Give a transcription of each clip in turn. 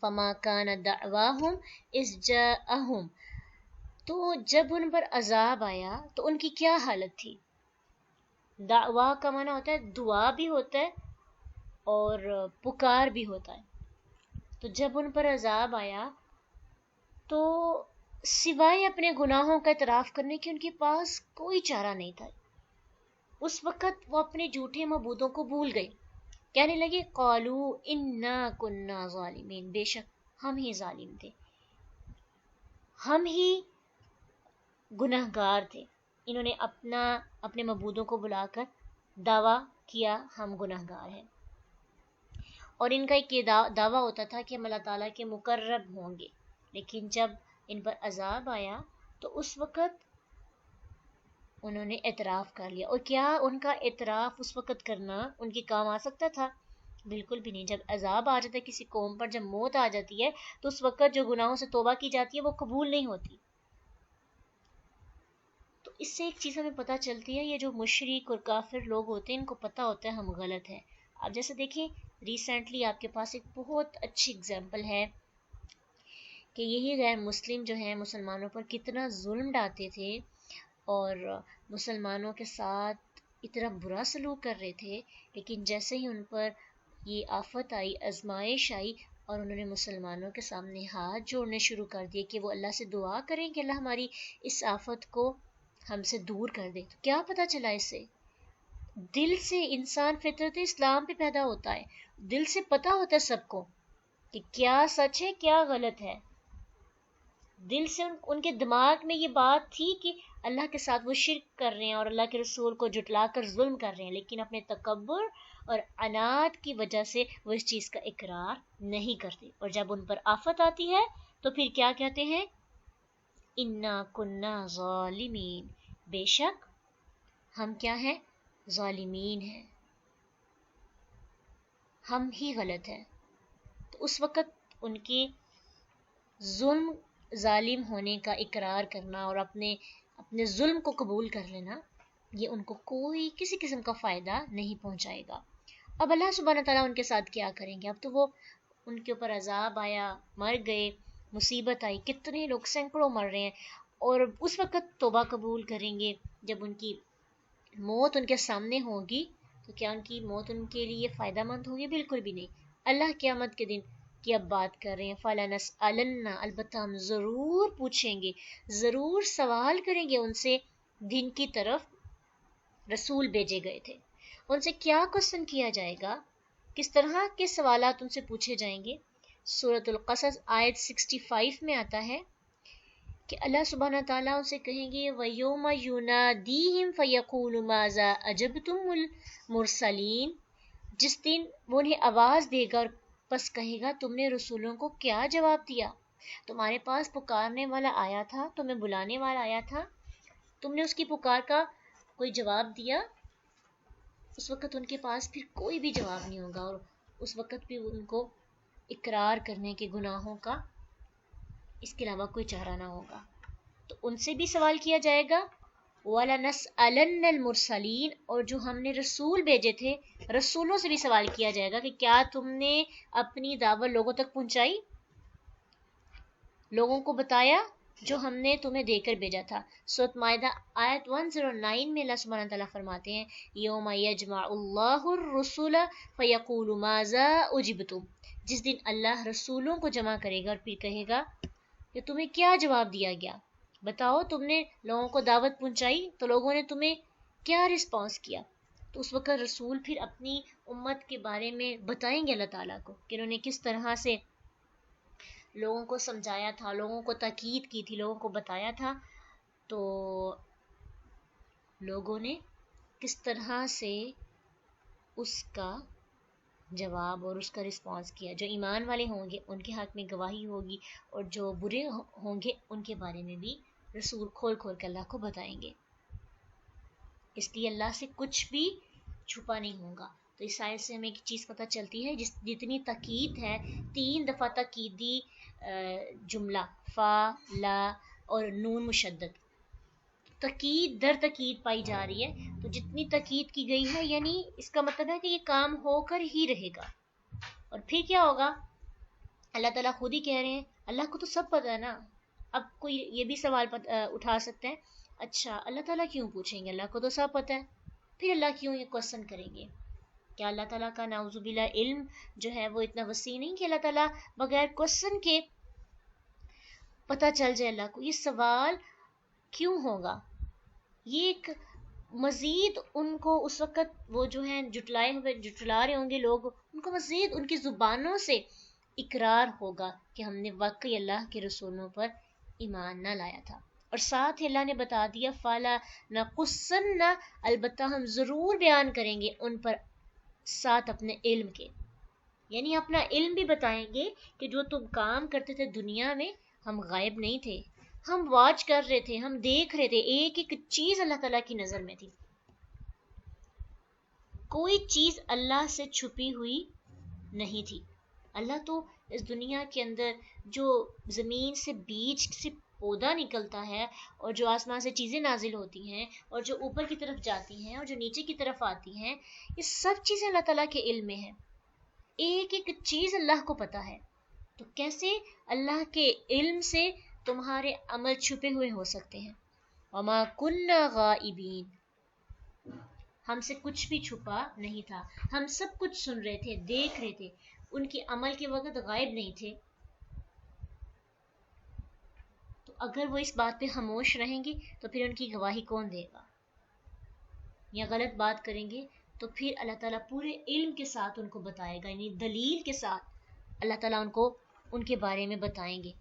فما کان دعواہم اذ جاءہم، تو جب ان پر عذاب آیا تو ان کی کیا حالت تھی. دعوا کا معنی ہوتا ہے دعا بھی ہوتا ہے اور پکار بھی ہوتا ہے. تو جب ان پر عذاب آیا تو سوائے اپنے گناہوں کا اعتراف کرنے کے ان کے پاس کوئی چارہ نہیں تھا. اس وقت وہ اپنے جھوٹے معبودوں کو بھول گئے، کہنے لگے قالو انا کننا ظالمین، بے شک ہم ہی ظالم تھے، ہم ہی گنہگار تھے. انہوں نے اپنے معبودوں کو بلا کر دعویٰ کیا ہم گنہگار ہیں، اور ان کا ایک دعویٰ ہوتا تھا کہ ہم اللہ تعالیٰ کے مقرب ہوں گے. لیکن جب ان پر عذاب آیا تو اس وقت انہوں نے اعتراف کر لیا. اور کیا ان کا اعتراف اس وقت کرنا ان کے کام آ سکتا تھا؟ بالکل بھی نہیں. جب عذاب آ جاتا ہے کسی قوم پر، جب موت آ جاتی ہے تو اس وقت جو گناہوں سے توبہ کی جاتی ہے وہ قبول نہیں ہوتی. تو اس سے ایک چیز ہمیں پتہ چلتی ہے، یہ جو مشرک اور کافر لوگ ہوتے ہیں ان کو پتہ ہوتا ہے ہم غلط ہیں. اب جیسے دیکھیں ریسنٹلی آپ کے پاس ایک بہت اچھی اگزامپل ہے کہ یہی غیر مسلم جو ہیں مسلمانوں پر کتنا ظلم ڈھاتے تھے اور مسلمانوں کے ساتھ اتنا برا سلوک کر رہے تھے. لیکن جیسے ہی ان پر یہ آفت آئی، آزمائش آئی، اور انہوں نے مسلمانوں کے سامنے ہاتھ جوڑنے شروع کر دیے کہ وہ اللہ سے دعا کریں کہ اللہ ہماری اس آفت کو ہم سے دور کر دے. تو کیا پتہ چلا اس سے؟ دل سے انسان فطرت اسلام پہ پیدا ہوتا ہے، دل سے پتہ ہوتا ہے سب کو کہ کیا سچ ہے کیا غلط ہے. دل سے ان کے دماغ میں یہ بات تھی کہ اللہ کے ساتھ وہ شرک کر رہے ہیں اور اللہ کے رسول کو جھٹلا کر ظلم کر رہے ہیں، لیکن اپنے تکبر اور عناد کی وجہ سے وہ اس چیز کا اقرار نہیں کرتے. اور جب ان پر آفت آتی ہے تو پھر کیا کہتے ہیں؟ انا کننا ظالمین، بے شک ہم کیا ہیں؟ ظالمین ہیں، ہم ہی غلط ہیں. تو اس وقت ان کے ظلم ظالم ہونے کا اقرار کرنا اور اپنے ظلم کو قبول کر لینا، یہ ان کو کوئی کسی قسم کا فائدہ نہیں پہنچائے گا. اب اللہ سبحانہ تعالیٰ ان کے ساتھ کیا کریں گے؟ اب تو وہ ان کے اوپر عذاب آیا، مر گئے، مصیبت آئی، کتنے لوگ سینکڑوں مر رہے ہیں، اور اس وقت توبہ قبول کریں گے جب ان کی موت ان کے سامنے ہوگی تو کیا ان کی موت ان کے لیے فائدہ مند ہوگی؟ بالکل بھی نہیں. اللہ قیامت کے دن کی اب بات کر رہے ہیں، فَلَنَسْأَلَنَّ، البتہ ہم ضرور پوچھیں گے، ضرور سوال کریں گے ان سے، دن کی طرف رسول بھیجے گئے تھے ان سے کیا کوسچن کیا جائے گا، کس طرح کے سوالات ان سے پوچھے جائیں گے. سورۃ القصص آیت 65 میں آتا ہے کہ اللہ سبحانہ تعالیٰ ان سے کہیں گے وَيَوْمَ يُنَادِيهِمْ فَيَقُولُ مَاذَا أَجَبْتُمُ الْمُرْسَلِينَ، جس دن وہ انہیں آواز دے گا اور پس کہے گا تم نے رسولوں کو کیا جواب دیا؟ تمہارے پاس پکارنے والا آیا تھا، تمہیں بلانے والا آیا تھا، تم نے اس کی پکار کا کوئی جواب دیا؟ اس وقت ان کے پاس پھر کوئی بھی جواب نہیں ہوگا، اور اس وقت بھی ان کو اقرار کرنے کے گناہوں کا اس کے علاوہ کوئی چارہ نہ ہوگا. تو ان سے بھی سوال کیا جائے گا وَلَنَسْأَلَنَّ الْمُرْسَلِينَ، اور جو ہم نے رسول بھیجے تھے رسولوں سے بھی سوال کیا جائے گا کہ کیا تم نے اپنی دعوت لوگوں تک پہنچائی، لوگوں کو بتایا جو ہم نے تمہیں دے کر بھیجا تھا. سورۃ مائدہ آیت 109 میں اللہ سبحانہ تعالیٰ فرماتے ہیں یوم یجمع اللہ الرسل فیقول ماذا اجبتم، جس دن اللہ رسولوں کو جمع کرے گا اور پھر کہے گا کہ تمہیں کیا جواب دیا گیا، بتاؤ تم نے لوگوں کو دعوت پہنچائی تو لوگوں نے تمہیں کیا رسپانس کیا. تو اس وقت رسول پھر اپنی امت کے بارے میں بتائیں گے اللہ تعالیٰ کو کہ انہوں نے کس طرح سے لوگوں کو سمجھایا تھا، لوگوں کو تاکید کی تھی، لوگوں کو بتایا تھا، تو لوگوں نے کس طرح سے اس کا جواب اور اس کا رسپانس کیا. جو ایمان والے ہوں گے ان کے حق میں گواہی ہوگی، اور جو برے ہوں گے ان کے بارے میں بھی رسول کھول کھول کے اللہ کو بتائیں گے. اس لیے اللہ سے کچھ بھی چھپا نہیں ہوگا. تو اس آیت سے ہمیں ایک چیز پتہ چلتی ہے، جتنی تاکید ہے، 3 دفعہ تاکیدی جملہ فا لا اور نون مشدد، تاکید در تاکید پائی جا رہی ہے. تو جتنی تاکید کی گئی ہے یعنی اس کا مطلب ہے کہ یہ کام ہو کر ہی رہے گا. اور پھر کیا ہوگا؟ اللہ تعالیٰ خود ہی کہہ رہے ہیں اللہ کو تو سب پتہ ہے نا. اب کوئی یہ بھی سوال اٹھا سکتے ہیں اچھا اللہ تعالیٰ کیوں پوچھیں گے, اللہ کو تو سب پتہ ہے, پھر اللہ کیوں یہ کوشچن کریں گے؟ کیا اللہ تعالیٰ کا نعوذ باللہ علم جو ہے وہ اتنا وسیع نہیں کہ اللہ تعالیٰ بغیر کوشچن کے پتہ چل جائے اللہ کو؟ یہ سوال کیوں ہوگا؟ یہ ایک مزید ان کو اس وقت وہ جو ہیں جٹلا رہے ہوں گے لوگ, ان کو مزید ان کی زبانوں سے اقرار ہوگا کہ ہم نے واقعی اللہ کے رسولوں پر ایمان نہ لایا تھا. اور ساتھ اللہ نے بتا دیا فَلَا نَقُصَّنَّ, البتہ ہم ضرور بیان کریں گے ان پر ساتھ اپنے علم کے, یعنی اپنا علم بھی بتائیں گے کہ جو تم کام کرتے تھے دنیا میں ہم غائب نہیں تھے, ہم واچ کر رہے تھے, ہم دیکھ رہے تھے, ایک ایک چیز اللہ تعالیٰ کی نظر میں تھی, کوئی چیز اللہ سے چھپی ہوئی نہیں تھی. اللہ تو اس دنیا کے اندر جو زمین سے بیج سے پودا نکلتا ہے اور جو آسمان سے چیزیں نازل ہوتی ہیں اور جو اوپر کی طرف جاتی ہیں اور جو نیچے کی طرف آتی ہیں, یہ سب چیزیں اللہ تعالیٰ کے علم میں ہیں, ایک ایک چیز اللہ کو پتہ ہے. تو کیسے اللہ کے علم سے تمہارے عمل چھپے ہوئے ہو سکتے ہیں؟ وما کننا غائبین, ہم سے کچھ بھی چھپا نہیں تھا, ہم سب کچھ سن رہے تھے, دیکھ رہے تھے, ان کے عمل کے وقت غائب نہیں تھے. تو اگر وہ اس بات پہ خاموش رہیں گے تو پھر ان کی گواہی کون دے گا؟ یا غلط بات کریں گے تو پھر اللہ تعالیٰ پورے علم کے ساتھ ان کو بتائے گا, یعنی دلیل کے ساتھ اللہ تعالیٰ ان کو ان کے بارے میں بتائیں گے,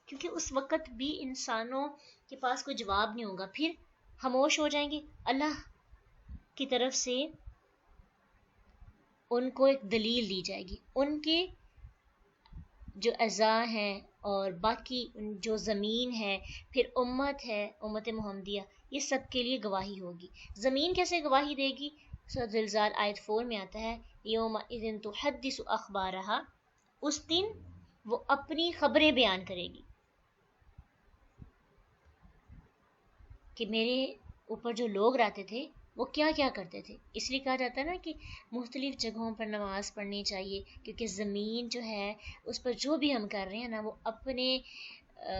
کیونکہ اس وقت بھی انسانوں کے پاس کوئی جواب نہیں ہوگا, پھر خاموش ہو جائیں گے. اللہ کی طرف سے ان کو ایک دلیل دی جائے گی, ان کے جو اعضاء ہیں اور باقی جو زمین ہے, پھر امت ہے, امت محمدیہ, یہ سب کے لیے گواہی ہوگی. زمین کیسے گواہی دے گی؟ سورۃ زلزال آیت 4 میں آتا ہے یومئذ تحدث اخبارہا, اس دن وہ اپنی خبریں بیان کرے گی کہ میرے اوپر جو لوگ رہتے تھے وہ کیا کیا کرتے تھے. اس لیے کہا جاتا ہے نا کہ مختلف جگہوں پر نماز پڑھنی چاہیے, کیونکہ زمین جو ہے اس پر جو بھی ہم کر رہے ہیں نا وہ اپنے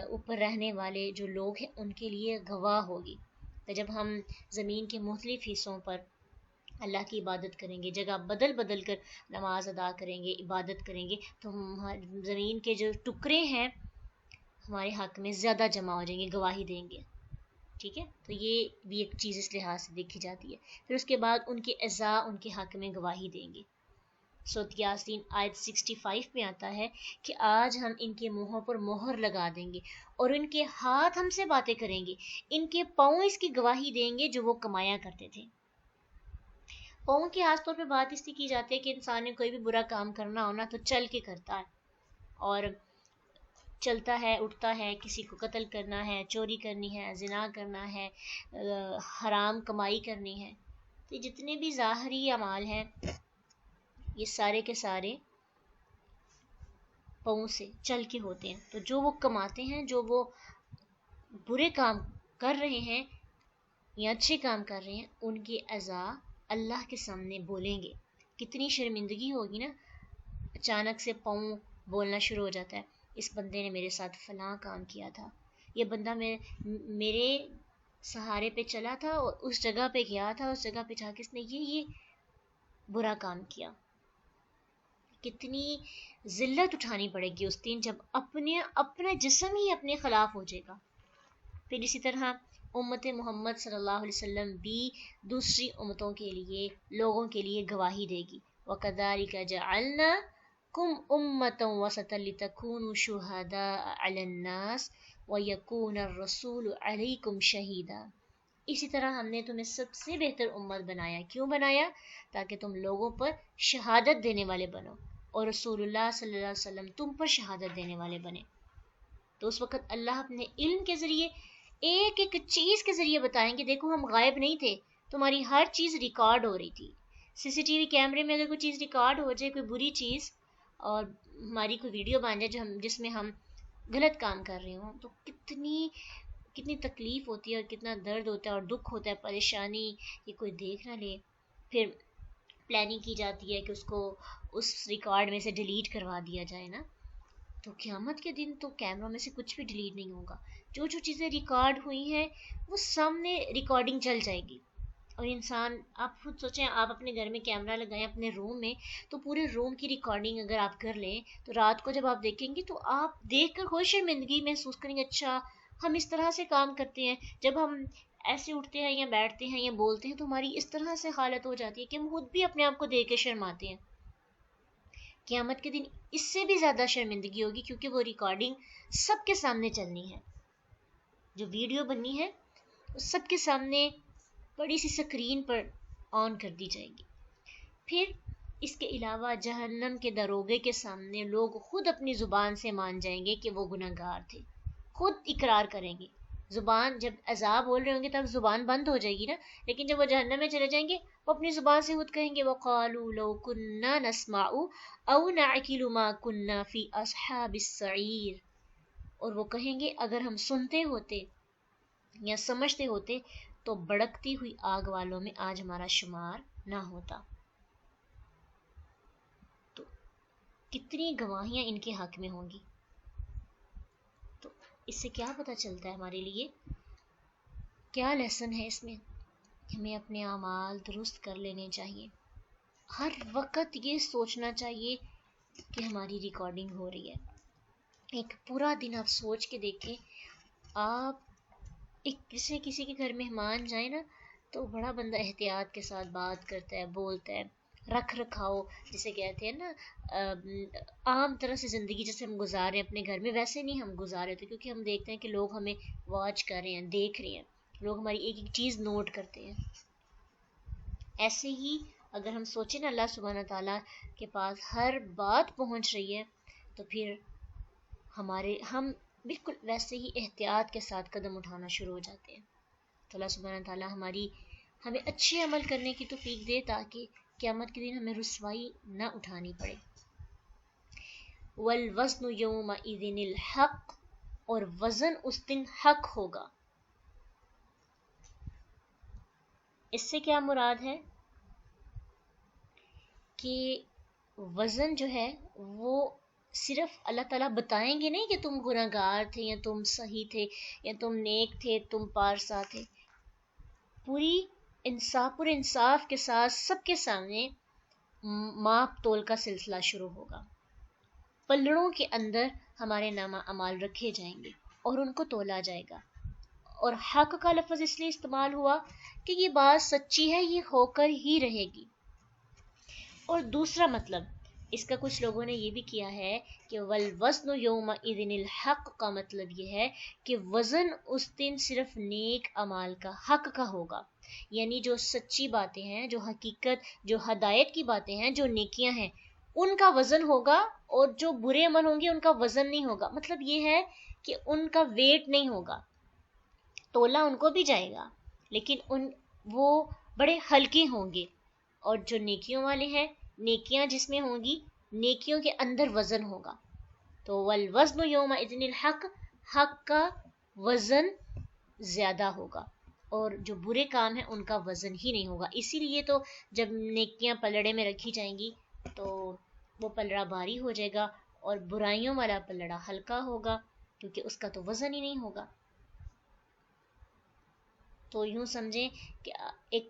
اوپر رہنے والے جو لوگ ہیں ان کے لیے گواہ ہوگی. تو جب ہم زمین کے مختلف حصوں پر اللہ کی عبادت کریں گے, جگہ بدل بدل کر نماز ادا کریں گے, عبادت کریں گے, تو زمین کے جو ٹکڑے ہیں ہمارے حق میں زیادہ جمع ہو جائیں گے, گواہی دیں گے. ٹھیک ہے, تو یہ بھی ایک چیز اس لحاظ سے دیکھی جاتی ہے. پھر اس کے بعد ان کے اعضاء ان کے حق میں گواہی دیں گے. سورۃ یاسین آیت 65 میں آتا ہے کہ آج ہم ان کے منہوں پر مہر لگا دیں گے اور ان کے ہاتھ ہم سے باتیں کریں گے, ان کے پاؤں اس کی گواہی دیں گے جو وہ کمایا کرتے تھے. پاؤں کی خاص طور پہ بات اس لیے کی جاتی ہے کہ انسان نے کوئی بھی برا کام کرنا ہونا تو چل کے کرتا ہے, اور چلتا ہے, اٹھتا ہے, کسی کو قتل کرنا ہے, چوری کرنی ہے, زنا کرنا ہے, حرام کمائی کرنی ہے, تو جتنے بھی ظاہری اعمال ہیں یہ سارے کے سارے پاؤں سے چل کے ہوتے ہیں. تو جو وہ کماتے ہیں, جو وہ برے کام کر رہے ہیں یا اچھے کام کر رہے ہیں, ان کے اعضاء اللہ کے سامنے بولیں گے. کتنی شرمندگی ہوگی نا, اچانک سے پاؤں بولنا شروع ہو جاتا ہے, اس بندے نے میرے ساتھ فلاں کام کیا تھا, یہ بندہ میرے سہارے پہ چلا تھا اور اس جگہ پہ گیا تھا, اس جگہ پہ جا کے اس نے یہ برا کام کیا. کتنی ذلت اٹھانی پڑے گی اس دن جب اپنا جسم ہی اپنے خلاف ہو جائے گا. پھر اسی طرح امت محمد صلی اللہ علیہ وسلم بھی دوسری امتوں کے لیے, لوگوں کے لیے گواہی دے گی. وَكَذَلِكَ جَعَلْنَاكُمْ أُمَّةً وَسَطًا لِتَكُونُوا شُهَدَاءَ عَلَى النَّاسِ وَيَكُونَ الرَّسُولُ عَلَيْكُمْ شَهِيدًا. اسی طرح ہم نے تمہیں سب سے بہتر امت بنایا. کیوں بنایا؟ تاکہ تم لوگوں پر شہادت دینے والے بنو اور رسول اللہ صلی اللہ علیہ وسلم تم پر شہادت دینے والے بنے. تو اس وقت اللہ اپنے علم کے ذریعے ایک ایک چیز کے ذریعے بتائیں گے دیکھو ہم غائب نہیں تھے, تمہاری ہر چیز ریکارڈ ہو رہی تھی. سی ٹی وی کیمرے میں اگر کوئی چیز ریکارڈ ہو جائے, کوئی بری چیز, اور ہماری کوئی ویڈیو بن جائے جس میں ہم غلط کام کر رہے ہوں, تو کتنی تکلیف ہوتی ہے اور کتنا درد ہوتا ہے اور دکھ ہوتا ہے, پریشانی, کہ کوئی دیکھ نہ لے. پھر پلاننگ کی جاتی ہے کہ اس کو اس ریکارڈ میں سے ڈیلیٹ کروا دیا جائے نا. تو قیامت کے دن تو کیمروں میں سے کچھ بھی ڈیلیٹ نہیں ہوگا. جو جو چیزیں ریکارڈ ہوئی ہیں وہ سامنے ریکارڈنگ چل جائے گی. اور انسان, آپ خود سوچیں, آپ اپنے گھر میں کیمرہ لگائیں اپنے روم میں, تو پورے روم کی ریکارڈنگ اگر آپ کر لیں تو رات کو جب آپ دیکھیں گے تو آپ دیکھ کر خوش شرمندگی محسوس کریں گے, اچھا ہم اس طرح سے کام کرتے ہیں. جب ہم ایسے اٹھتے ہیں یا بیٹھتے ہیں یا بولتے ہیں تو ہماری اس طرح سے حالت ہو جاتی ہے کہ ہم خود بھی اپنے آپ کو دیکھ کے شرماتے ہیں. قیامت کے دن اس سے بھی زیادہ شرمندگی ہوگی, کیونکہ وہ ریکارڈنگ سب کے سامنے چلنی ہے. جو ویڈیو بنی ہے سب کے سامنے بڑی سی سکرین پر آن کر دی جائے گی. پھر اس کے علاوہ جہنم کے دروگے کے سامنے لوگ خود اپنی زبان سے مان جائیں گے کہ وہ گناہگار تھے, خود اقرار کریں گے. زبان, جب عذاب بول رہے ہوں گے تب زبان بند ہو جائے گی نا, لیکن جب وہ جہنم میں چلے جائیں گے وہ اپنی زبان سے خود کہیں گے وَقَالُوا لَوْ كُنَّا نَسْمَعُ أَوْ نَعْقِلُ مَا كُنَّا فِي أَصْحَابِ السَّعِيرِ. اور وہ کہیں گے اگر ہم سنتے ہوتے یا سمجھتے ہوتے تو بڑکتی ہوئی آگ والوں میں آج ہمارا شمار نہ ہوتا. تو کتنی گواہیاں ان کے حق میں ہوں گی. تو اس سے کیا پتہ چلتا ہے ہمارے لیے, کیا لیسن ہے اس میں؟ ہمیں اپنے اعمال درست کر لینے چاہیے. ہر وقت یہ سوچنا چاہیے کہ ہماری ریکارڈنگ ہو رہی ہے. ایک پورا دن آپ سوچ کے دیکھیں, آپ ایک کسی کے گھر مہمان جائیں نا تو بڑا بندہ احتیاط کے ساتھ بات کرتا ہے, بولتا ہے, رکھ رکھاؤ جسے کہتے ہیں نا, عام طرح سے زندگی جیسے ہم گزار رہے ہیں اپنے گھر میں ویسے نہیں ہم گزارے تھے, کیونکہ ہم دیکھتے ہیں کہ لوگ ہمیں واچ کر رہے ہیں, دیکھ رہے ہیں, لوگ ہماری ایک ایک چیز نوٹ کرتے ہیں. ایسے ہی اگر ہم سوچیں نا اللہ سبحانہ تعالیٰ کے پاس ہر بات پہنچ رہی ہے تو پھر ہم بالکل ویسے ہی احتیاط کے ساتھ قدم اٹھانا شروع ہو جاتے ہیں. تو اللہ سبحانہ تعالیٰ ہمیں اچھے عمل کرنے کی توفیق دے تاکہ قیامت کے دن ہمیں رسوائی نہ اٹھانی پڑے. والوزن یومئذ الحق, اور وزن اس دن حق ہوگا. اس سے کیا مراد ہے کہ وزن جو ہے وہ صرف اللہ تعالیٰ بتائیں گے نہیں کہ تم گناہگار تھے یا تم صحیح تھے یا تم نیک تھے, تم پارسا تھے. پورے انصاف کے ساتھ سب کے سامنے ماپ تول کا سلسلہ شروع ہوگا. پلڑوں کے اندر ہمارے نامہ اعمال رکھے جائیں گے اور ان کو تولا جائے گا. اور حق کا لفظ اس لیے استعمال ہوا کہ یہ بات سچی ہے, یہ ہو کر ہی رہے گی. اور دوسرا مطلب اس کا کچھ لوگوں نے یہ بھی کیا ہے کہ والوزن یومئذ الحق کا مطلب یہ ہے کہ وزن اس دن صرف نیک اعمال کا حق کا ہوگا. یعنی جو سچی باتیں ہیں, جو حقیقت, جو ہدایت کی باتیں ہیں, جو نیکیاں ہیں, ان کا وزن ہوگا, اور جو برے عمل ہوں گے ان کا وزن نہیں ہوگا. مطلب یہ ہے کہ ان کا ویٹ نہیں ہوگا, تولا ان کو بھی جائے گا لیکن وہ بڑے ہلکے ہوں گے. اور جو نیکیوں والے ہیں, نیکیاں جس میں ہوں گی, نیکیوں کے اندر وزن ہوگا. تو والوزن یومئذ الحق, حق کا وزن زیادہ ہوگا, اور جو برے کام ہیں ان کا وزن ہی نہیں ہوگا. اسی لیے تو جب نیکیاں پلڑے میں رکھی جائیں گی تو وہ پلڑا بھاری ہو جائے گا اور برائیوں والا پلڑا ہلکا ہوگا, کیونکہ اس کا تو وزن ہی نہیں ہوگا. تو یوں سمجھیں کہ ایک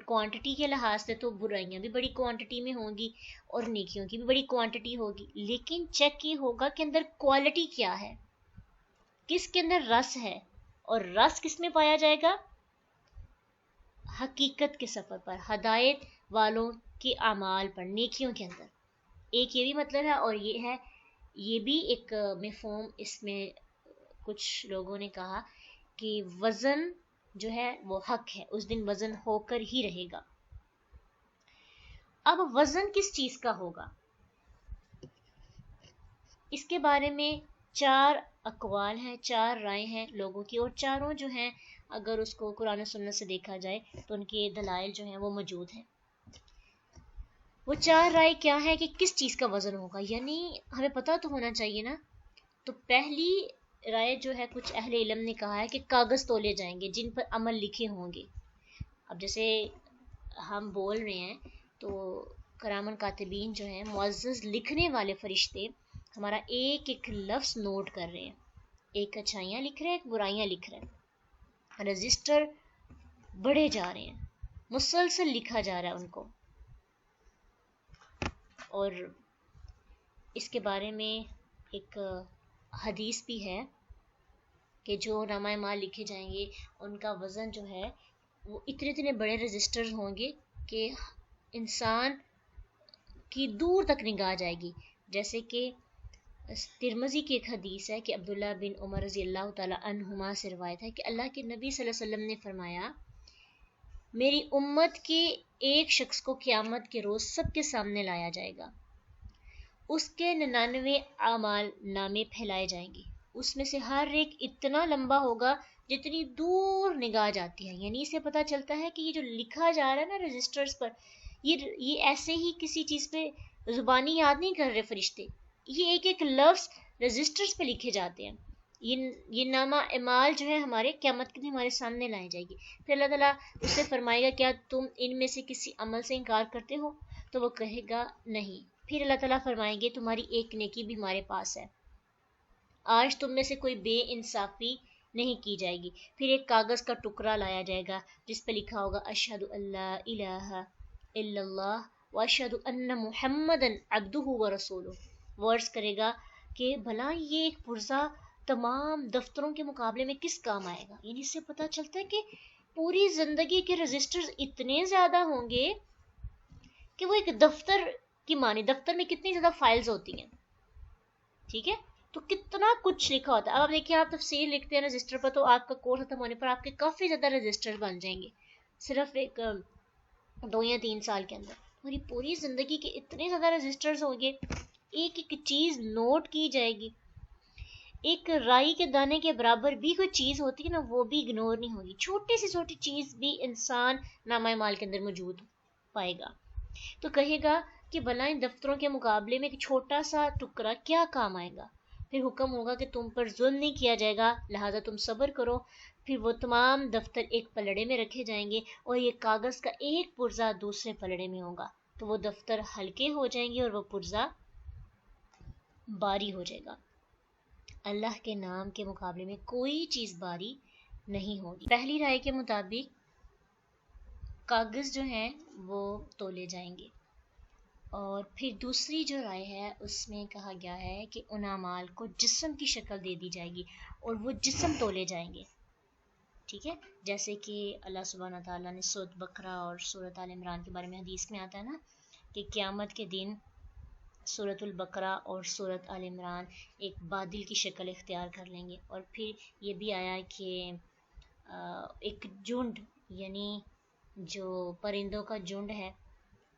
کوانٹٹی کے لحاظ سے تو برائیاں بھی بڑی کوانٹٹی میں ہوں گی اور نیکیوں کی بھی بڑی کوانٹٹی ہوگی, لیکن چیک یہ ہوگا کہ اندر کوالٹی کیا ہے, کس کے اندر رس ہے. اور رس کس میں پایا جائے گا؟ حقیقت کے سفر پر, ہدایت والوں کے اعمال پر, نیکیوں کے اندر. ایک یہ بھی مطلب ہے, اور یہ بھی ایک مفہوم اس میں کچھ لوگوں نے کہا کہ وزن جو ہے وہ حق ہے, اس دن وزن ہو کر ہی رہے گا. اب وزن کس چیز کا ہوگا, اس کے بارے میں 4 اقوال ہیں, 4 رائے ہیں لوگوں کی, اور چاروں جو ہیں اگر اس کو قرآن و سنت سے دیکھا جائے تو ان کے دلائل جو ہیں وہ موجود ہیں. وہ 4 رائے کیا ہے کہ کس چیز کا وزن ہوگا, یعنی ہمیں پتہ تو ہونا چاہیے نا. تو پہلی رائے جو ہے کچھ اہل علم نے کہا ہے کہ کاغذ تولے جائیں گے جن پر عمل لکھے ہوں گے. اب جیسے ہم بول رہے ہیں تو کرامن کاتبین جو ہیں معزز لکھنے والے فرشتے ہمارا ایک ایک لفظ نوٹ کر رہے ہیں، ایک اچھائیاں لکھ رہے ہیں، ایک برائیاں لکھ رہے ہیں، رجسٹر بڑھے جا رہے ہیں، مسلسل لکھا جا رہا ہے ان کو. اور اس کے بارے میں ایک حدیث بھی ہے کہ جو نامہ اعمال لکھے جائیں گے ان کا وزن جو ہے وہ اتنے بڑے رجسٹر ہوں گے کہ انسان کی دور تک نگاہ جائے گی. جیسے کہ ترمذی کی ایک حدیث ہے کہ عبداللہ بن عمر رضی اللہ تعالی عنہما سے روایت ہے کہ اللہ کے نبی صلی اللہ علیہ وسلم نے فرمایا، میری امت کے ایک شخص کو قیامت کے روز سب کے سامنے لایا جائے گا، اس کے 99 اعمال نامے پھیلائے جائیں گے، اس میں سے ہر ایک اتنا لمبا ہوگا جتنی دور نگاہ جاتی ہے. یعنی اسے پتہ چلتا ہے کہ یہ جو لکھا جا رہا ہے نا رجسٹرز پر، یہ ایسے ہی کسی چیز پہ زبانی یاد نہیں کر رہے فرشتے، یہ ایک ایک لفظ رجسٹرز پہ لکھے جاتے ہیں. یہ نامہ اعمال جو ہے ہمارے قیامت کے دن ہمارے سامنے لائے جائے گی. پھر اللہ تعالیٰ اس سے فرمائے گا کیا تم ان میں سے کسی عمل سے انکار کرتے ہو؟ تو وہ کہے گا نہیں. پھر اللہ تعالیٰ فرمائیں گے تمہاری ایک نیکی بھی ہمارے پاس ہے، آج تم میں سے کوئی بے انصافی نہیں کی جائے گی. پھر ایک کاغذ کا ٹکڑا لایا جائے گا جس پہ لکھا ہوگا اشہد ان لا الہ الا اللہ واشہد ان محمدن عبدہ ورسولہ. وہ عرض کرے گا کہ بھلا یہ ایک پرزہ تمام دفتروں کے مقابلے میں کس کام آئے گا. یعنی اس سے پتہ چلتا ہے کہ پوری زندگی کے رجسٹرز اتنے زیادہ ہوں گے کہ وہ ایک دفتر کی مانی. دفتر میں کتنی زیادہ فائلز ہوتی ہیں، ٹھیک ہے، تو کتنا کچھ لکھا ہوتا ہے. اب آپ دیکھیں، آپ تفسیر لکھتے ہیں رجسٹر پر تو آپ کا کورس ختم ہونے پر آپ کے کافی زیادہ رجسٹر بن جائیں گے صرف ایک 2 یا 3 سال کے اندر. ہماری پوری زندگی کے اتنے زیادہ رجسٹرز ہوں گے، ایک ایک چیز نوٹ کی جائے گی. ایک رائی کے دانے کے برابر بھی کوئی چیز ہوتی ہے نا، وہ بھی اگنور نہیں ہوگی. چھوٹی سے چھوٹی چیز بھی انسان نامہ اعمال کے اندر موجود پائے گا. تو کہے گا کہ بھلا ان دفتروں کے مقابلے میں ایک چھوٹا سا ٹکڑا کیا کام آئے گا. پھر حکم ہوگا کہ تم پر ظلم نہیں کیا جائے گا، لہذا تم صبر کرو. پھر وہ تمام دفتر ایک پلڑے میں رکھے جائیں گے اور یہ کاغذ کا ایک پرزہ دوسرے پلڑے میں ہوگا. تو وہ دفتر ہلکے ہو جائیں گے اور وہ پرزہ باری ہو جائے گا. اللہ کے نام کے مقابلے میں کوئی چیز باری نہیں ہوگی. پہلی رائے کے مطابق کاغذ جو ہیں وہ تولے جائیں گے، اور پھر دوسری جو رائے ہے اس میں کہا گیا ہے کہ ان اعمال کو جسم کی شکل دے دی جائے گی اور وہ جسم تولے جائیں گے. ٹھیک ہے، جیسے کہ اللہ سبحانہ تعالیٰ نے سورۃ بقرہ اور سورۃ آل عمران کے بارے میں حدیث میں آتا ہے نا کہ قیامت کے دن سورۃ البقرہ اور سورۃ آل عمران ایک بادل کی شکل اختیار کر لیں گے. اور پھر یہ بھی آیا کہ ایک جھنڈ، یعنی جو پرندوں کا جھنڈ ہے،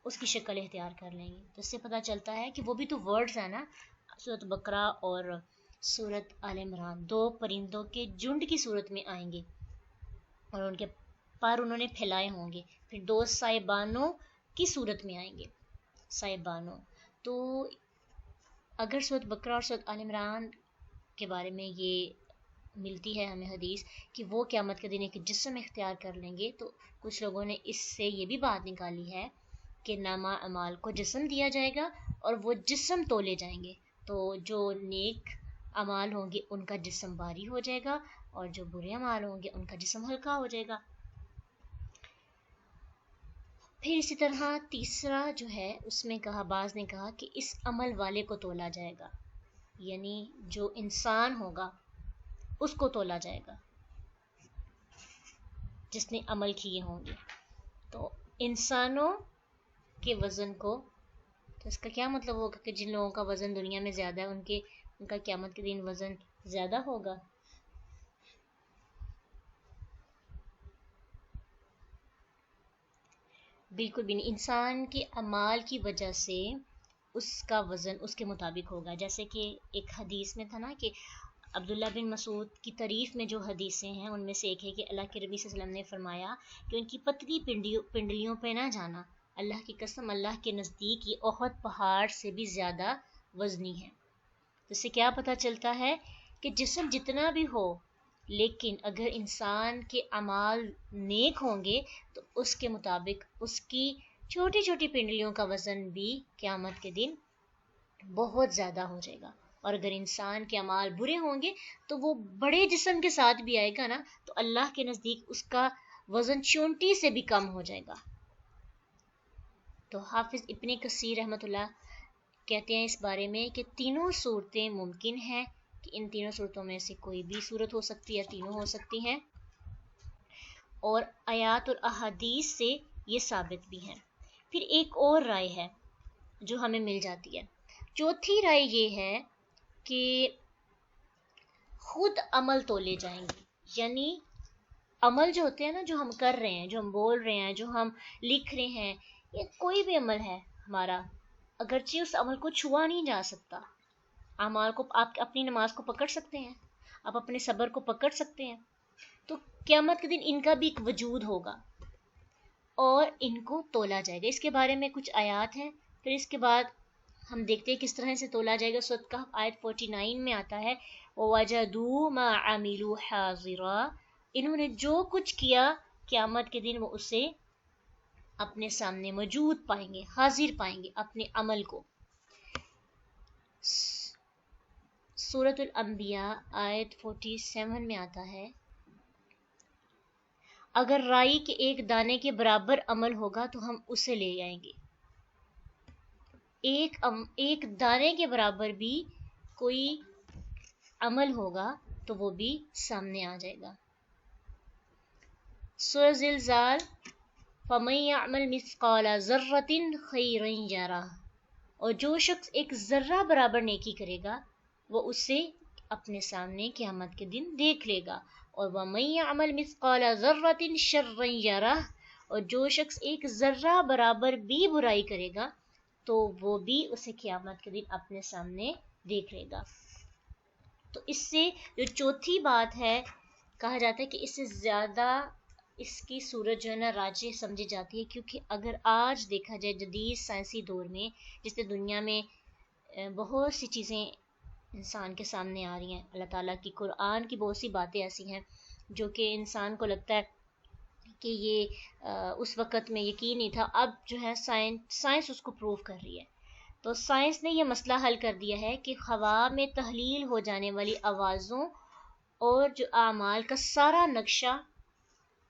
اس کی شکل اختیار کر لیں گے. تو اس سے پتہ چلتا ہے کہ وہ بھی تو ورڈز ہیں نا، سورۃ بقرہ اور سورۃ آل عمران 2 پرندوں کے جھنڈ کی صورت میں آئیں گے اور ان کے پر انہوں نے پھیلائے ہوں گے. پھر 2 سائبانوں کی صورت میں آئیں گے، سائبانوں. تو اگر سورۃ بقرہ اور سورۃ آل عمران کے بارے میں یہ ملتی ہے ہمیں حدیث کہ وہ قیامت کے دن ایک جسم اختیار کر لیں گے، تو کچھ لوگوں نے اس سے یہ بھی بات نکالی ہے کہ نامہ اعمال کو جسم دیا جائے گا اور وہ جسم تولے جائیں گے. تو جو نیک اعمال ہوں گے ان کا جسم بھاری ہو جائے گا اور جو برے اعمال ہوں گے ان کا جسم ہلکا ہو جائے گا. پھر اسی طرح تیسرا جو ہے اس میں کہا، بعض نے کہا کہ اس عمل والے کو تولا جائے گا، یعنی جو انسان ہوگا اس کو تولا جائے گا جس نے عمل کیے ہوں گے. تو انسانوں کے وزن کو، تو اس کا کیا مطلب ہوگا کہ جن لوگوں کا وزن دنیا میں زیادہ ہے ان کا قیامت کے دن وزن زیادہ ہوگا. بالکل بھی نہیں. انسان کے اعمال کی وجہ سے اس کا وزن اس کے مطابق ہوگا. جیسے کہ ایک حدیث میں تھا نا کہ عبداللہ بن مسعود کی تعریف میں جو حدیثیں ہیں ان میں سے ایک ہے کہ اللہ کے نبی صلی اللہ علیہ وسلم نے فرمایا کہ ان کی پتلی پنڈلیوں پہ نہ جانا، اللہ کی قسم اللہ کے نزدیک یہ احد پہاڑ سے بھی زیادہ وزنی ہے. اس سے کیا پتہ چلتا ہے کہ جسم جتنا بھی ہو لیکن اگر انسان کے اعمال نیک ہوں گے تو اس کے مطابق اس کی چھوٹی چھوٹی پنڈلیوں کا وزن بھی قیامت کے دن بہت زیادہ ہو جائے گا. اور اگر انسان کے اعمال برے ہوں گے تو وہ بڑے جسم کے ساتھ بھی آئے گا نا، تو اللہ کے نزدیک اس کا وزن چونٹی سے بھی کم ہو جائے گا. تو حافظ ابن کثیر رحمۃ اللہ کہتے ہیں اس بارے میں کہ تینوں صورتیں ممکن ہیں، کہ ان تینوں صورتوں میں سے کوئی بھی صورت ہو سکتی ہے، تینوں ہو سکتی ہیں، اور آیات اور احادیث سے یہ ثابت بھی ہیں. پھر ایک اور رائے ہے جو ہمیں مل جاتی ہے. چوتھی رائے یہ ہے کہ خود عمل تولے جائیں گے، یعنی عمل جو ہوتے ہیں نا، جو ہم کر رہے ہیں، جو ہم بول رہے ہیں، جو ہم لکھ رہے ہیں، یہ کوئی بھی عمل ہے ہمارا، اگرچہ اس عمل کو چھوا نہیں جا سکتا. اعمال کو آپ اپنی نماز کو پکڑ سکتے ہیں، آپ اپنے صبر کو پکڑ سکتے ہیں، تو قیامت کے دن ان کا بھی ایک وجود ہوگا اور ان کو تولا جائے گا. اس کے بارے میں کچھ آیات ہیں، پھر اس کے بعد ہم دیکھتے ہیں کس طرح سے تولا جائے گا. سورۃ کہف آیت 49 میں آتا ہے وَوَجَدُوا مَا عَمِلُوا حَاضِرًا، انہوں نے جو کچھ کیا قیامت کے دن وہ اسے اپنے سامنے موجود پائیں گے، حاضر پائیں گے اپنے عمل کو. سورۃ الانبیاء آیت 47 میں آتا ہے اگر رائی کے ایک دانے کے برابر عمل ہوگا تو ہم اسے لے آئیں گے. ایک دانے کے برابر بھی کوئی عمل ہوگا تو وہ بھی سامنے آ جائے گا. سورۃ زلزال فَمَن يَعْمَلْ مِثْقَالَ ذَرَّةٍ خَيْرًا يَرَهُ، اور جو شخص ایک ذرہ برابر نیکی کرے گا وہ اسے اپنے سامنے قیامت کے دن دیکھ لے گا. اور وَمَن يَعْمَلْ مِثْقَالَ ذَرَّةٍ شَرًّا يَرَهُ، اور جو شخص ایک ذرہ برابر بھی برائی کرے گا تو وہ بھی اسے قیامت کے دن اپنے سامنے دیکھ لے گا. تو اس سے جو چوتھی بات ہے، کہا جاتا ہے کہ اس سے زیادہ اس کی صورت جو ہے نا راجح سمجھی جاتی ہے، کیونکہ اگر آج دیکھا جائے جدید سائنسی دور میں جس سے دنیا میں بہت سی چیزیں انسان کے سامنے آ رہی ہیں، اللہ تعالیٰ کی قرآن کی بہت سی باتیں ایسی ہیں جو کہ انسان کو لگتا ہے کہ یہ اس وقت میں یقین نہیں تھا، اب جو ہے سائنس اس کو پروو کر رہی ہے. تو سائنس نے یہ مسئلہ حل کر دیا ہے کہ ہوا میں تحلیل ہو جانے والی آوازوں اور جو اعمال کا سارا نقشہ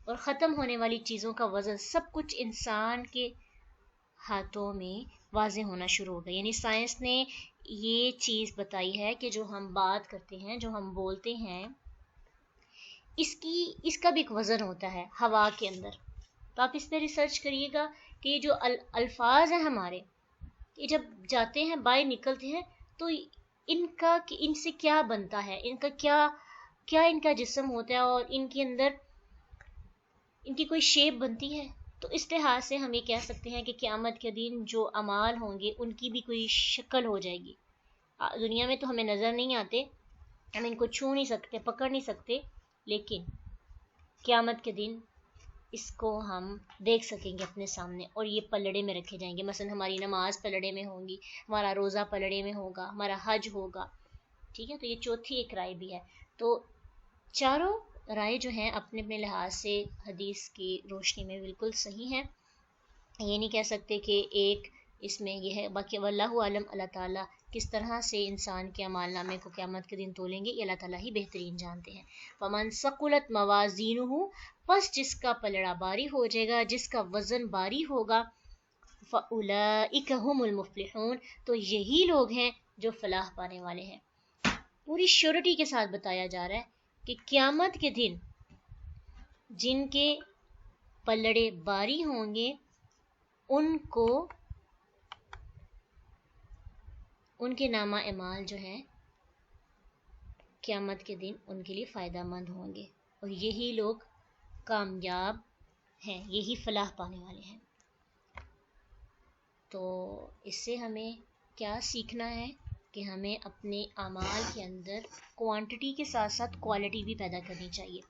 اور ختم ہونے والی چیزوں کا وزن سب کچھ انسان کے ہاتھوں میں واضح ہونا شروع ہو گیا. یعنی سائنس نے یہ چیز بتائی ہے کہ جو ہم بات کرتے ہیں، جو ہم بولتے ہیں، اس کا بھی ایک وزن ہوتا ہے ہوا کے اندر. تو آپ اس پہ ریسرچ کریے گا کہ یہ جو الفاظ ہیں ہمارے، یہ جب جاتے ہیں باہر نکلتے ہیں تو ان سے کیا بنتا ہے، ان کا کیا ان کا جسم ہوتا ہے، اور ان کے اندر ان کی کوئی شیپ بنتی ہے. تو اس لحاظ سے ہم یہ کہہ سکتے ہیں کہ قیامت کے دن جو اعمال ہوں گے ان کی بھی کوئی شکل ہو جائے گی. دنیا میں تو ہمیں نظر نہیں آتے، ہم ان کو چھو نہیں سکتے، پکڑ نہیں سکتے، لیکن قیامت کے دن اس کو ہم دیکھ سکیں گے اپنے سامنے، اور یہ پلڑے میں رکھے جائیں گے. مثلا ہماری نماز پلڑے میں ہوگی، ہمارا روزہ پلڑے میں ہوگا، ہمارا حج ہوگا. ٹھیک ہے، تو یہ چوتھی ایک رائے بھی ہے. تو چاروں رائے جو ہیں اپنے اپنے لحاظ سے حدیث کی روشنی میں بالکل صحیح ہیں. یہ نہیں کہہ سکتے کہ ایک اس میں یہ ہے، باقی واللہ عالم، اللہ تعالیٰ کس طرح سے انسان کے اعمال نامے کو قیامت کے دن تولیں گے یہ اللہ تعالیٰ ہی بہترین جانتے ہیں. فمن ثقلت موازینہ، پس جس کا پلڑا باری ہو جائے گا، جس کا وزن باری ہوگا، فاولئک هم المفلحون، تو یہی لوگ ہیں جو فلاح پانے والے ہیں. پوری شیورٹی کے ساتھ بتایا جا رہا ہے کہ قیامت کے دن جن کے پلڑے باری ہوں گے ان کے نامہ اعمال جو ہے قیامت کے دن ان کے لیے فائدہ مند ہوں گے، اور یہی لوگ کامیاب ہیں، یہی فلاح پانے والے ہیں. تو اس سے ہمیں کیا سیکھنا ہے کہ ہمیں اپنے اعمال کے اندر کوانٹٹی کے ساتھ ساتھ کوالٹی بھی پیدا کرنی چاہیے.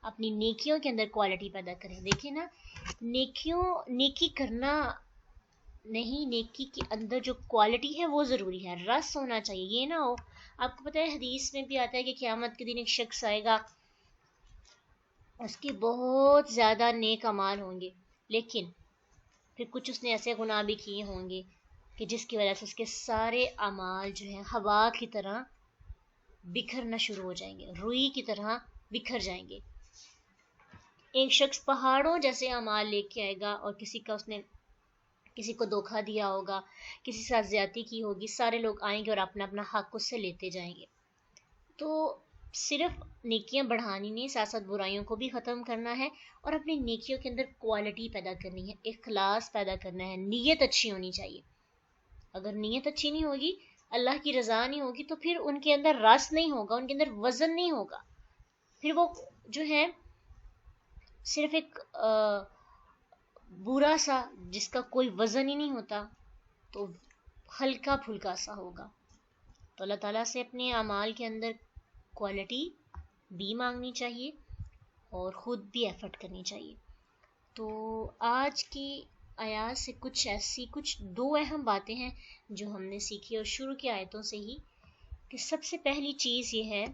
اپنی نیکیوں کے اندر کوالٹی پیدا کریں. دیکھیں نا، نیکی کرنا نہیں، نیکی کے اندر جو کوالٹی ہے وہ ضروری ہے، رس ہونا چاہیے. یہ نہ ہو، آپ کو پتہ ہے حدیث میں بھی آتا ہے کہ قیامت کے دن ایک شخص آئے گا، اس کے بہت زیادہ نیک اعمال ہوں گے، لیکن پھر کچھ اس نے ایسے گناہ بھی کیے ہوں گے کہ جس کی وجہ سے اس کے سارے اعمال جو ہیں ہوا کی طرح بکھرنا شروع ہو جائیں گے، روئی کی طرح بکھر جائیں گے۔ ایک شخص پہاڑوں جیسے اعمال لے کے آئے گا، اور اس نے کسی کو دھوکہ دیا ہوگا، کسی سے زیادتی کی ہوگی، سارے لوگ آئیں گے اور اپنا اپنا حق اس سے لیتے جائیں گے۔ تو صرف نیکیاں بڑھانی نہیں، ساتھ ساتھ برائیوں کو بھی ختم کرنا ہے، اور اپنی نیکیوں کے اندر کوالٹی پیدا کرنی ہے، اخلاص پیدا کرنا ہے، نیت اچھی ہونی چاہیے۔ اگر نیت اچھی نہیں ہوگی، اللہ کی رضا نہیں ہوگی، تو پھر ان کے اندر رس نہیں ہوگا، ان کے اندر وزن نہیں ہوگا، پھر وہ جو ہے صرف ایک برا سا جس کا کوئی وزن ہی نہیں ہوتا، تو ہلکا پھلکا سا ہوگا۔ تو اللہ تعالیٰ سے اپنے اعمال کے اندر کوالٹی بھی مانگنی چاہیے اور خود بھی ایفرٹ کرنی چاہیے۔ تو آج کی آیات سے کچھ دو اہم باتیں ہیں جو ہم نے سیکھی، اور شروع کی آیتوں سے ہی، کہ سب سے پہلی چیز یہ ہے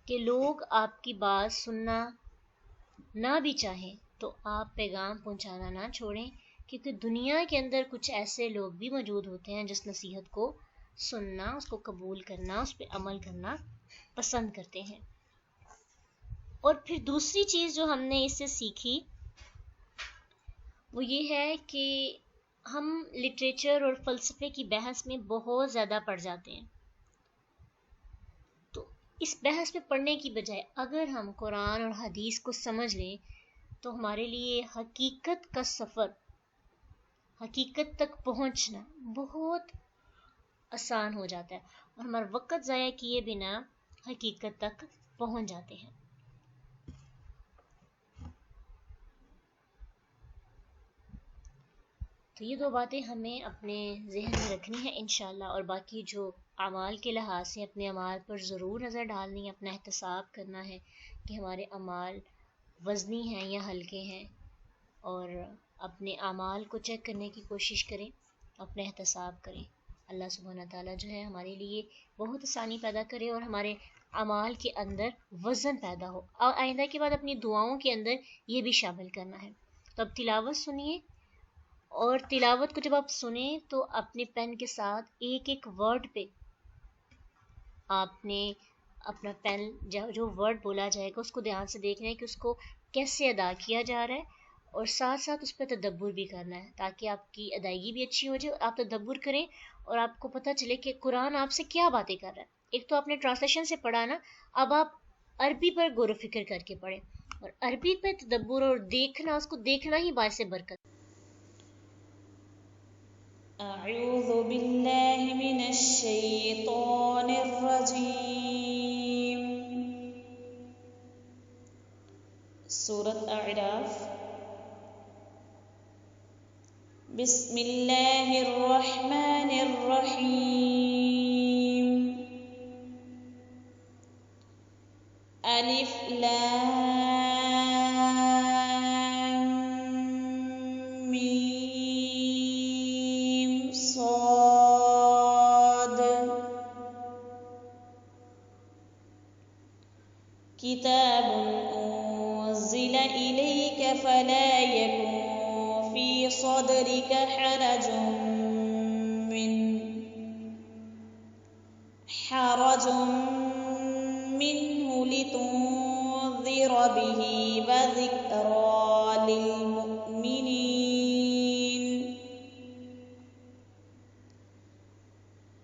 کہ لوگ آپ کی بات سننا نہ بھی چاہیں تو آپ پیغام پہنچانا نہ چھوڑیں، کیونکہ دنیا کے اندر کچھ ایسے لوگ بھی موجود ہوتے ہیں جس نصیحت کو سننا، اس کو قبول کرنا، اس پہ عمل کرنا پسند کرتے ہیں۔ اور پھر دوسری چیز جو ہم نے اس سے سیکھی وہ یہ ہے کہ ہم لٹریچر اور فلسفے کی بحث میں بہت زیادہ پڑ جاتے ہیں۔ تو اس بحث میں پڑھنے کی بجائے اگر ہم قرآن اور حدیث کو سمجھ لیں تو ہمارے لیے حقیقت کا سفر، حقیقت تک پہنچنا بہت آسان ہو جاتا ہے، اور ہمارا وقت ضائع کیے بنا حقیقت تک پہنچ جاتے ہیں۔ تو یہ دو باتیں ہمیں اپنے ذہن میں رکھنی ہے انشاءاللہ، اور باقی جو اعمال کے لحاظ سے اپنے اعمال پر ضرور نظر ڈالنی ہے، اپنا احتساب کرنا ہے کہ ہمارے اعمال وزنی ہیں یا ہلکے ہیں، اور اپنے اعمال کو چیک کرنے کی کوشش کریں، اپنا احتساب کریں۔ اللہ سبحانہ تعالیٰ جو ہے ہمارے لیے بہت آسانی پیدا کرے اور ہمارے اعمال کے اندر وزن پیدا ہو، اور آئندہ کے بعد اپنی دعاؤں کے اندر یہ بھی شامل کرنا ہے۔ تو اب تلاوت سنیے، اور تلاوت کو جب آپ سنیں تو اپنے پین کے ساتھ ایک ایک ورڈ پہ آپ نے اپنا پین جو ورڈ بولا جائے گا اس کو دھیان سے دیکھنا ہے کہ اس کو کیسے ادا کیا جا رہا ہے، اور ساتھ ساتھ اس پہ تدبر بھی کرنا ہے تاکہ آپ کی ادائیگی بھی اچھی ہو جائے، آپ تدبر کریں اور آپ کو پتہ چلے کہ قرآن آپ سے کیا باتیں کر رہا ہے۔ ایک تو آپ نے ٹرانسلیشن سے پڑھا نا، اب آپ عربی پر غور و فکر کر کے پڑھیں، اور عربی پہ تدبر اور دیکھنا، اس کو دیکھنا ہی باعث برکت۔ اعوذ باللہ من الشیطان الرجیم۔ سورۃ اعراف۔ بسم اللہ الرحمن الرحیم۔ الف لام میم صاد۔ کتاب انزل الیک فلا یکن فی صدرک حرج منه لتنذر به وذکری للمؤمنین۔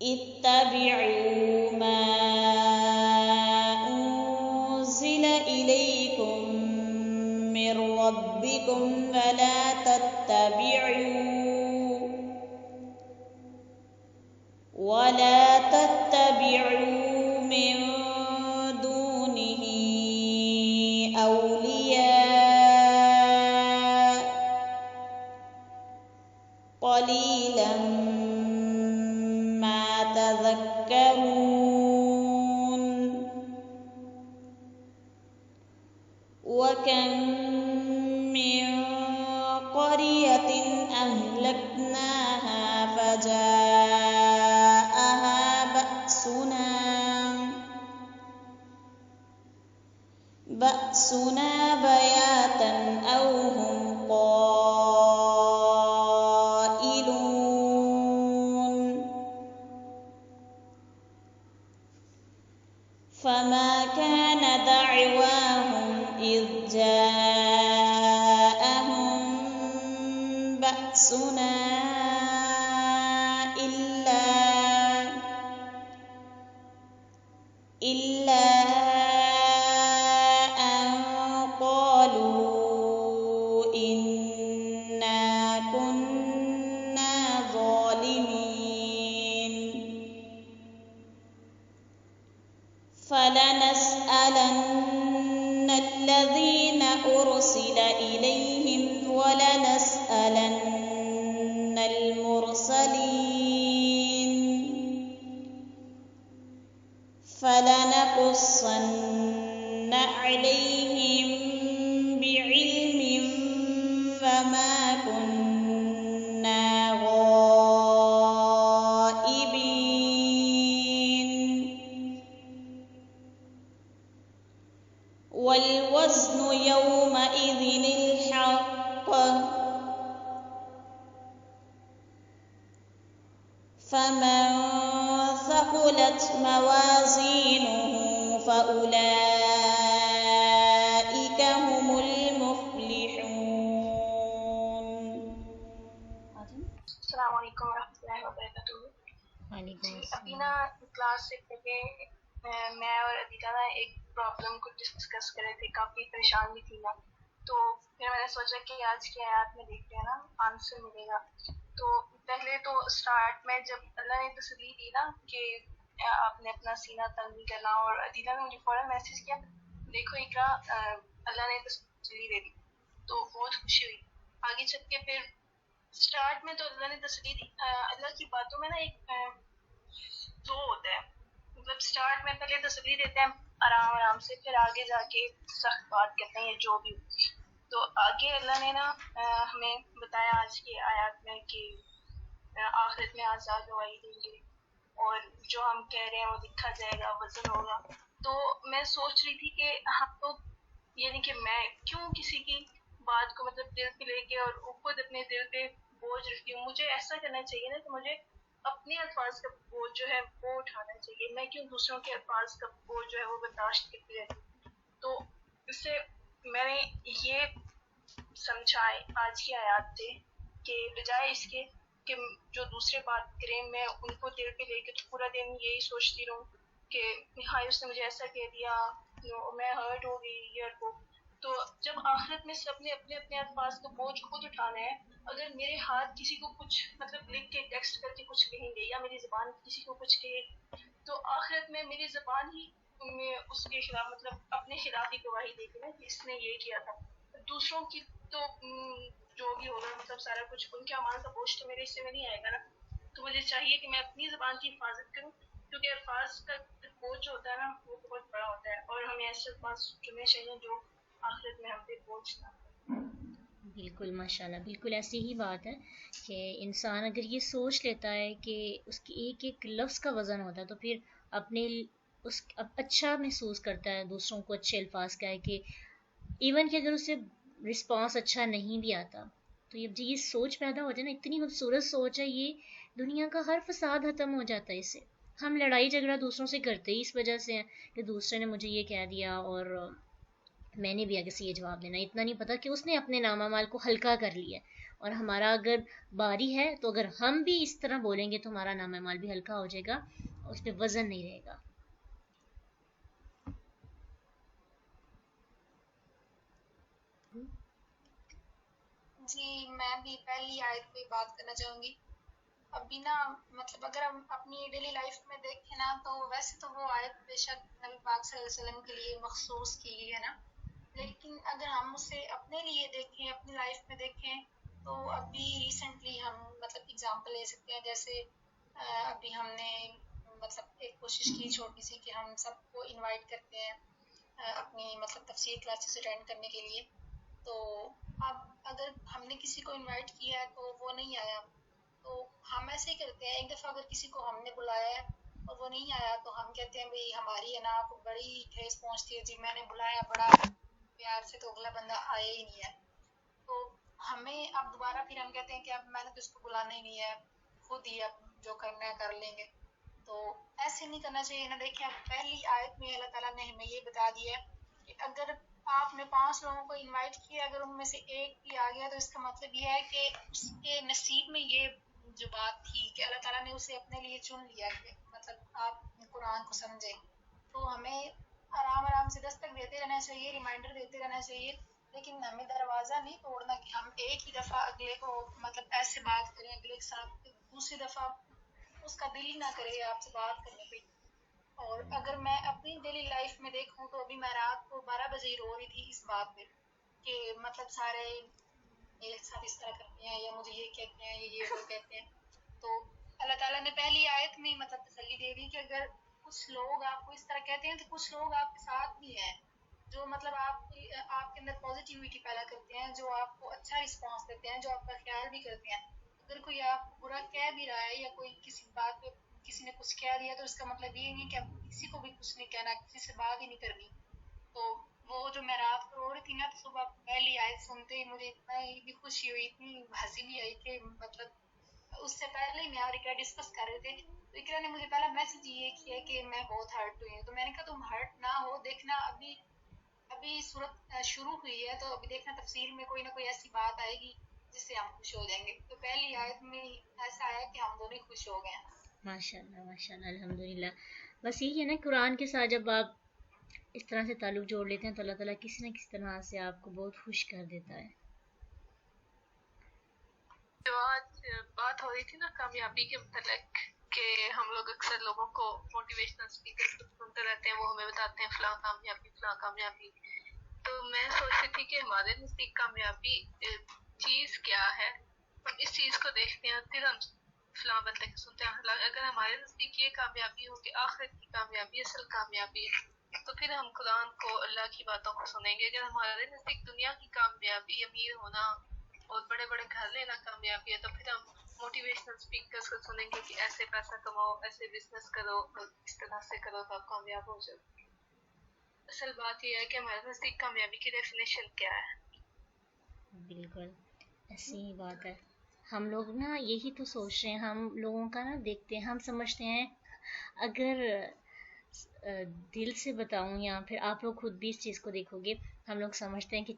اتبعوا ما انزل الیکم من ربکم ولا تتبعوا من دونه اولیاء قلیلا ما تذکرون۔ وَكَمْ مِنْ قَرْيَةٍ أَهْلَكْنَاهَا فَجَاءَهَا بَأْسُنَا بَيَاتًا أَوْ هُمْ قَائِلُونَ۔ فما كان دعواهم إذ جاءهم بأسنا إلا أن قالوا إنا كنا ظالمين فلنسألن الذين أرسل إليهم ولنسألن المرسلين فلنقصن عليهم بعلم وما كنا غائبين والوزن يومئذ الحق فمن ثقلت موازينه فأولئك هم المفلحون. السلام علیکم ورحمۃ اللہ وبرکاتہ. وعلیکم ابھی السلام. نا کلاس سے پہلے میں اور عدیلہ نا ایک پرابلم کو ڈسکس کر رہے تھے، کافی پریشان بھی تھی نا، تو پھر میں نے سوچا کہ آج کی آیات میں دیکھتے ہیں نا آنسر ملے گا. تو پہلے تو اسٹارٹ میں جب اللہ نے تسلی دی نا کہ آپ نے اپنا سینہ تنگ نہیں کرنا، اور عدیلہ نے مجھے فوراً میسج کیا دیکھو اقرا اللہ نے تسلی دے دی، تو بہت خوشی ہوئی. آگے چل کے پھر اسٹارٹ میں تو اللہ نے تسلی دی. اللہ کی باتوں میں نا ایک فلو ہوتا ہے، مطلب اسٹارٹ میں پہلے تسلی دیتے ہیں آرام آرام سے، پھر آگے جا کے سخت بات کرتے ہیں یا جو بھی. تو آگے اللہ نے نا ہمیں بتایا آج کی آیات میں کہ آخرت میں عذاب گواہی دیں گے، اور جو ہم کہہ رہے ہیں وہ لکھا جائے گا، وزن ہوگا. تو میں سوچ رہی تھی کہ ہم تو یعنی کہ میں کیوں کسی کی بات کو مطلب دل پہ لے کے اور خود اپنے دل پہ بوجھ رکھتی ہوں. مجھے ایسا کرنا چاہیے نا کہ مجھے اپنے الفاظ کا بوجھ جو ہے وہ اٹھانا چاہیے. میں کیوں دوسروں کے الفاظ کا بوجھ جو ہے وہ برداشت کرتی رہتی ہوں. تو اس سے میں نے یہ سمجھا آج کی آیات سے کہ بجائے اس کے کہ جو دوسرے بات کریں میں ان کو دل پہ لے کے تو پورا دن یہی سوچتی رہوں کہ ہائی اس نے مجھے ایسا کہہ دیا، میں ہرٹ ہو گئی یا وہ. تو جب آخرت میں سب نے اپنے اپنے الفاظ کا بوجھ خود اٹھانا ہے، اگر میرے ہاتھ کسی کو کچھ مطلب لکھ کے ٹیکسٹ کر کے کچھ کہیں گے یا میری زبان کسی کو کچھ کہے، تو آخرت میں میری زبان ہی میں اس کے خلاف مطلب اپنے خلاف ہی گواہی دے گی نا کہ اس نے یہ کیا تھا. دوسروں کی تو جو بھی ہوگا مطلب سارا کچھ ان کے اعمال کا بوجھ تو میرے حصے میں نہیں آئے گا نا. تو مجھے چاہیے کہ میں اپنی زبان کی حفاظت کروں، کیونکہ الفاظ کا بوجھ جو ہوتا ہے نا وہ بہت بڑا ہوتا ہے، اور ہمیں ایسے الفاظ چننے چاہیے جو آخرت میں ہم پہ بوجھ نہ. بالکل ماشاء اللہ، بالکل ایسی ہی بات ہے کہ انسان اگر یہ سوچ لیتا ہے کہ اس کی ایک ایک لفظ کا وزن ہوتا ہے تو پھر اپنے اس اچھا محسوس کرتا ہے، دوسروں کو اچھے الفاظ کا ہے کہ ایون کہ اگر اسے رسپانس اچھا نہیں بھی آتا تو یہ سوچ پیدا ہو جائے نا، اتنی خوبصورت سوچ ہے یہ، دنیا کا ہر فساد ختم ہو جاتا ہے اس سے. ہم لڑائی جھگڑا دوسروں سے کرتے ہی اس وجہ سے ہیں کہ دوسرے نے مجھے یہ کہہ دیا اور میں نے بھی آگے سے یہ جواب دینا. اتنا نہیں پتا کہ اس نے اپنے نامہ مال کو ہلکا کر لیا ہے، اور ہمارا اگر باری ہے تو اگر ہم بھی اس طرح بولیں گے تو ہمارا نامہ مال بھی ہلکا ہو جائے گا، اس پہ وزن نہیں رہے گا. جی میں بھی پہلی آیت پہ بات کرنا چاہوں گی. ابھی نا مطلب اگر ہم اپنی ڈیلی لائف میں دیکھیں نا تو ویسے تو وہ آیت بے شک نبی پاک صلی اللہ علیہ وسلم کے لیے مخصوص کی گئی ہے نا، لیکن اگر ہم اسے اپنے لیے دیکھیں، اپنی لائف میں دیکھیں تو ابھی ریسنٹلی ہم مطلب اگزامپل لے سکتے ہیں. جیسے ابھی ہم نے مطلب ایک کوشش کی چھوٹی سی کہ ہم سب کو انوائٹ کرتے ہیں اپنی مطلب تفسیر کلاسز اٹینڈ کرنے کے لیے. تو اب اگر ہم نے کسی کو انوائٹ کیا ہے تو وہ نہیں آیا، تو ہم ایسے ہی کرتے ہیں. ایک دفعہ اگر کسی کو ہم نے بلایا ہے اور وہ نہیں آیا تو ہم کہتے ہیں بھئی ہماری ہے نا آپ کو بڑی ٹھیس پہنچتی ہے، جی میں نے بلایا بڑا پیار سے تو اگلا بندہ آیا ہی نہیں ہے. تو ہمیں اب دوبارہ پھر ہم کہتے ہیں کہ اب میں نے تو اس کو بلانا ہی نہیں ہے، خود ہی اب جو کرنا ہے کر لیں گے. تو ایسے ایسے نہیں کرنا چاہیے نا. دیکھیں اب پہلی آیت میں اللہ تعالیٰ نے ہمیں یہ بتا دیا ہے کہ اگر آپ نے 5 لوگوں کو انوائٹ کیا, اگر ان میں سے ایک بھی آ گیا تو اس کا مطلب یہ ہے کہ اس کے نصیب میں یہ جو بات تھی کہ اللہ تعالیٰ نے اسے اپنے لیے چن لیا کہ مطلب آپ قرآن کو سمجھیں. تو ہمیں آرام سے دستک دیتے رہنا چاہیے, ریمائنڈر دیتے رہنا چاہیے, لیکن ہمیں دروازہ نہیں توڑنا کہ ہم ایک ہی دفعہ اگلے کو مطلب ایسے بات کریں اگلے کے ساتھ, دوسری دفعہ اس کا دل ہی نہ کرے آپ سے بات کرنے پہ. اور اگر میں اپنی ڈیلی لائف میں دیکھوں تو ابھی میں رات کو 12 بجے ہی رو رہی تھی اس بات پہ کہ مطلب سارے میرے ساتھ اس طرح کرتے ہیں یا مجھے یہ کہتے ہیں یہ وہ کہتے ہیں. تو اللہ تعالیٰ نے پہلی آیت میں مطلب تسلی دے دی کہ اگر کچھ لوگ آپ کو اس طرح کہتے ہیں تو کچھ لوگ آپ کے ساتھ بھی ہیں جو مطلب آپ کے اندر پازیٹیوٹی پیدا کرتے ہیں, جو آپ کو اچھا رسپانس دیتے ہیں, جو آپ کا خیال بھی کرتے ہیں. اگر کوئی آپ کو برا کہہ بھی رہا ہے یا کوئی کسی بات پہ کسی نے کچھ کہہ دیا تو اس کا مطلب یہ نہیں کہ آپ کسی کو بھی کچھ نہیں کہنا, کسی سے بات ہی نہیں کرنی. تو وہ جو میں رات کو رو رہی تھی نا تو صبح پہلی آیت سنتے ہی مجھے اتنا ہی خوشی ہوئی, اتنی ہنسی بھی آئی کہ مطلب اس سے پہلے ہی میں اور اقرا ڈسکس کر رہے تھے تو اقرا نے مجھے پہلا میسج یہ کیا کہ میں بہت ہرٹ ہوئی ہوں. تو میں نے کہا تم ہرٹ نہ ہو, دیکھنا ابھی صورت شروع ہوئی ہے تو ابھی دیکھنا تفسیر میں کوئی نہ کوئی ایسی بات آئے گی جس سے ہم خوش ہو جائیں گے. تو پہلی آیت میں ایسا آیا کہ ہم دونوں خوش ہو گئے. ماشاء اللہ الحمدللہ. بس یہی ہے نا, قرآن کے ساتھ جب آپ اس طرح سے تعلق جوڑ لیتے ہیں تو اللہ تعالیٰ کسی نہ کسی طرح سے آپ کو بہت خوش کر دیتا ہے. جو آج بات ہو رہی تھی نا کامیابی کے متعلق کہ ہم لوگ اکثر لوگوں کو موٹیویشنل اسپیکر سنتے رہتے ہیں, وہ ہمیں بتاتے ہیں فلاں کامیابی. تو میں سوچ رہی تھی کہ ہمارے نزدیک کامیابی چیز کیا ہے, ہم اس چیز کو دیکھتے ہیں پھر ہم فلاں بندے کو سنتے ہیں. اگر ہمارے نزدیک یہ کامیابی ہو کہ آخرت کی کامیابی اصل کامیابی ہے تو پھر ہم قرآن کو, اللہ کی باتوں کو سنیں گے. اگر ہمارے نزدیک دنیا کی کامیابی, امیر ہونا اور بڑے بڑے گھر لینا کامیابی ہے تو پھر ہم موٹیویشنل اسپیکرس کو سنیں گے کہ ایسے پیسہ کماؤ, ایسے بزنس کرو, اس طرح سے کرو تو آپ کامیاب ہو جاؤ. اصل بات یہ ہے کہ ہمارے نزدیک کامیابی کی ڈیفینیشن کیا ہے. بالکل ایسی ہی بات ہے. ہم لوگ نا یہی تو سوچ رہے ہیں, ہم لوگوں کا نا دیکھتے ہیں, ہم سمجھتے ہیں, اگر دل سے بتاؤں یا پھر آپ لوگ خود بھی اس چیز کو دیکھو گے, ہم لوگ سمجھتے ہیں کہ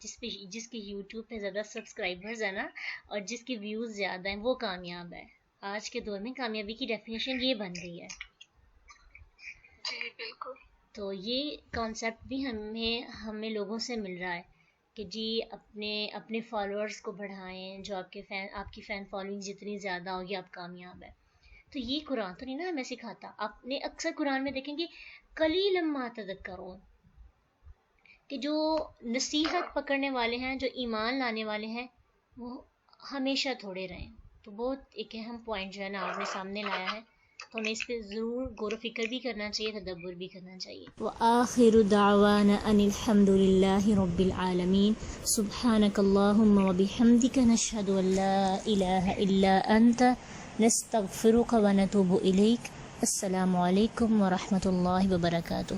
جس کی یوٹیوب پہ زیادہ سبسکرائبرز ہیں نا اور جس کی ویوز زیادہ ہیں وہ کامیاب ہے. آج کے دور میں کامیابی کی ڈیفینیشن یہ بن گئی ہے. جی بالکل. تو یہ کانسیپٹ بھی ہمیں لوگوں سے مل رہا ہے کہ جی اپنے فالوورز کو بڑھائیں, جو آپ کی فین فالوئنگ جتنی زیادہ ہوگی آپ کامیاب ہے. تو یہ قرآن تو نہیں نا ہمیں سکھاتا. آپ نے اکثر قرآن میں دیکھیں گے قلیلا ما تذکرون, کہ جو نصیحت پکڑنے والے ہیں, جو ایمان لانے والے ہیں, وہ ہمیشہ تھوڑے رہیں. تو بہت ایک اہم پوائنٹ جو ہے نا آپ نے سامنے لایا ہے, تو ہمیں اس پہ ضرور غور و فکر بھی کرنا چاہیے, تدبر بھی کرنا چاہیے. وآخر دعوانا ان الحمد للہ رب العالمین. سبحانک اللہم وبحمدک نشہد ان لا الہ الا انت نستغفرک ونتوب الیک. السلام علیکم ورحمۃ اللہ وبرکاتہ.